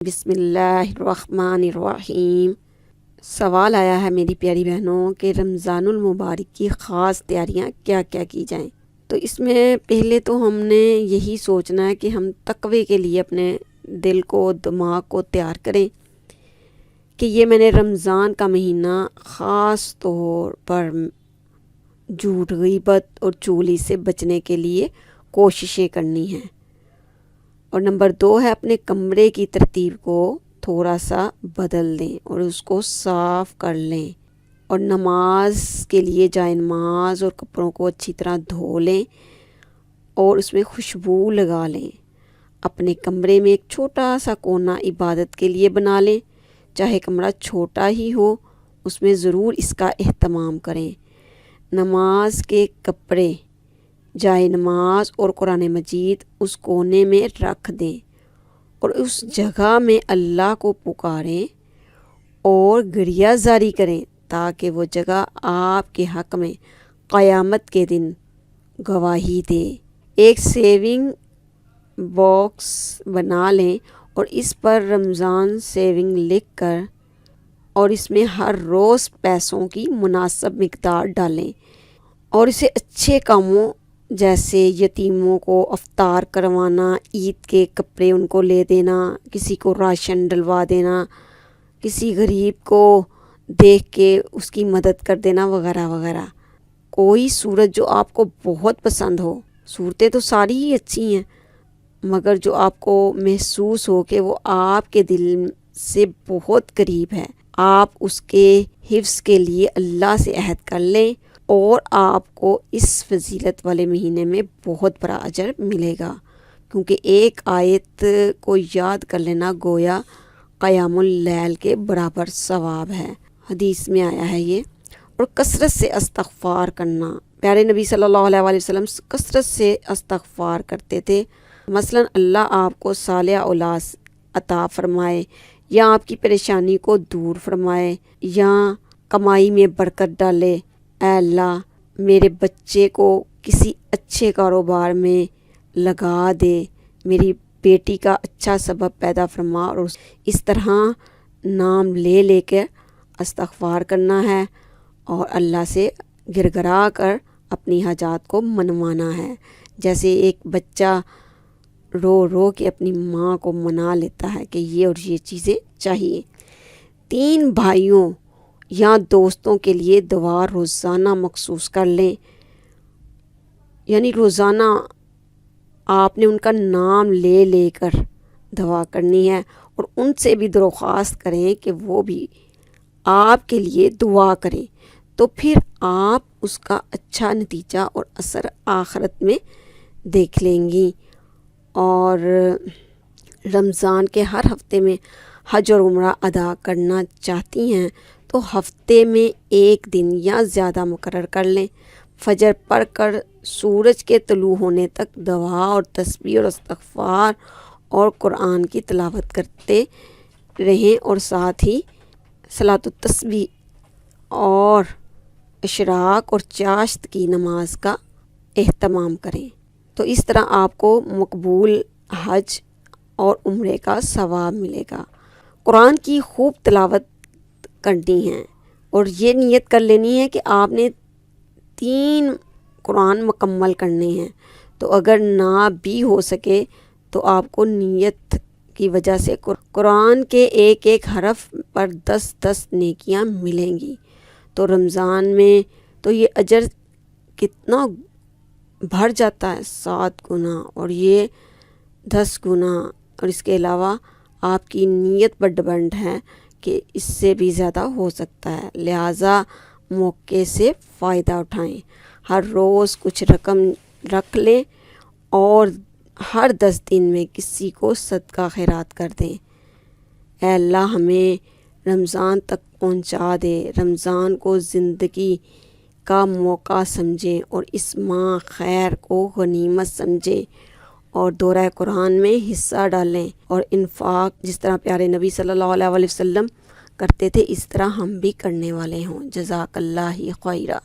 بسم اللہ الرحمن الرحیم۔ سوال آیا ہے میری پیاری بہنوں کہ رمضان المبارک کی خاص تیاریاں کیا کیا کی جائیں۔ تو اس میں پہلے تو ہم نے یہی سوچنا ہے کہ ہم تقوی کے لیے اپنے دل کو دماغ کو تیار کریں کہ یہ میں نے رمضان کا مہینہ خاص طور پر جھوٹ غیبت اور چغلی سے بچنے کے لیے کوششیں کرنی ہیں۔ اور نمبر 2 ہے اپنے کمرے کی ترتیب کو تھوڑا سا بدل دیں اور اس کو صاف کر لیں، اور نماز کے لیے جائے نماز اور کپڑوں کو اچھی طرح دھو لیں اور اس میں خوشبو لگا لیں۔ اپنے کمرے میں ایک چھوٹا سا کونا عبادت کے لیے بنا لیں، چاہے کمرہ چھوٹا ہی ہو اس میں ضرور اس کا اہتمام کریں۔ نماز کے کپڑے، جائے نماز اور قرآن مجید اس کونے میں رکھ دیں اور اس جگہ میں اللہ کو پکاریں اور گریہ زاری کریں تاکہ وہ جگہ آپ کے حق میں قیامت کے دن گواہی دے۔ ایک سیونگ باکس بنا لیں اور اس پر رمضان سیونگ لکھ کر اور اس میں ہر روز پیسوں کی مناسب مقدار ڈالیں اور اسے اچھے کاموں جیسے یتیموں کو افطار کروانا، عید کے کپڑے ان کو لے دینا، کسی کو راشن ڈلوا دینا، کسی غریب کو دیکھ کے اس کی مدد کر دینا وغیرہ وغیرہ۔ کوئی صورت جو آپ کو بہت پسند ہو، صورتیں تو ساری ہی اچھی ہیں مگر جو آپ کو محسوس ہو کہ وہ آپ کے دل سے بہت قریب ہے، آپ اس کے حفظ کے لیے اللہ سے عہد کر لیں اور آپ کو اس فضیلت والے مہینے میں بہت بڑا اجر ملے گا، کیونکہ ایک آیت کو یاد کر لینا گویا قیام اللیل کے برابر ثواب ہے، حدیث میں آیا ہے یہ۔ اور کثرت سے استغفار کرنا، پیارے نبی صلی اللہ علیہ وآلہ وسلم کثرت سے استغفار کرتے تھے، مثلا اللہ آپ کو صالح اولاد عطا فرمائے یا آپ کی پریشانی کو دور فرمائے یا کمائی میں برکت ڈالے، اے اللہ میرے بچے کو کسی اچھے کاروبار میں لگا دے، میری بیٹی کا اچھا سبب پیدا فرما، اور اس طرح نام لے لے کر استغفار کرنا ہے اور اللہ سے گر گرا کر اپنی حاجات کو منوانا ہے، جیسے ایک بچہ رو رو کے اپنی ماں کو منا لیتا ہے کہ یہ اور یہ چیزیں چاہیے۔ 3 بھائیوں یا دوستوں کے لیے دعا روزانہ مخصوص کر لیں، یعنی روزانہ آپ نے ان کا نام لے لے کر دعا کرنی ہے اور ان سے بھی درخواست کریں کہ وہ بھی آپ کے لیے دعا کریں، تو پھر آپ اس کا اچھا نتیجہ اور اثر آخرت میں دیکھ لیں گی۔ اور رمضان کے ہر ہفتے میں حج اور عمرہ ادا کرنا چاہتی ہیں تو ہفتے میں 1 دن یا زیادہ مقرر کر لیں، فجر پڑھ کر سورج کے طلوع ہونے تک دعا اور تسبیح اور استغفار اور قرآن کی تلاوت کرتے رہیں، اور ساتھ ہی صلاۃ التسبیح اور اشراق اور چاشت کی نماز کا اہتمام کریں، تو اس طرح آپ کو مقبول حج اور عمرے کا ثواب ملے گا۔ قرآن کی خوب تلاوت کرنی ہے اور یہ نیت کر لینی ہے کہ آپ نے 3 قرآن مکمل کرنے ہیں، تو اگر نہ بھی ہو سکے تو آپ کو نیت کی وجہ سے قرآن کے ایک ایک حرف پر 10 نیکیاں ملیں گی۔ تو رمضان میں تو یہ اجر کتنا بڑھ جاتا ہے، 7 گنا، اور یہ 10 گنا، اور اس کے علاوہ آپ کی نیت پر ڈپینڈ ہے کہ اس سے بھی زیادہ ہو سکتا ہے، لہٰذا موقع سے فائدہ اٹھائیں، ہر روز کچھ رقم رکھ لیں اور ہر 10 دن میں کسی کو صدقہ خیرات کر دیں۔ اے اللہ ہمیں رمضان تک پہنچا دے، رمضان کو زندگی کا موقع سمجھیں اور اس ماہ خیر کو غنیمت سمجھیں اور دورہ قرآن میں حصہ ڈالیں، اور انفاق جس طرح پیارے نبی صلی اللہ علیہ وآلہ وسلم کرتے تھے اس طرح ہم بھی کرنے والے ہوں۔ جزاک اللہ خیرہ۔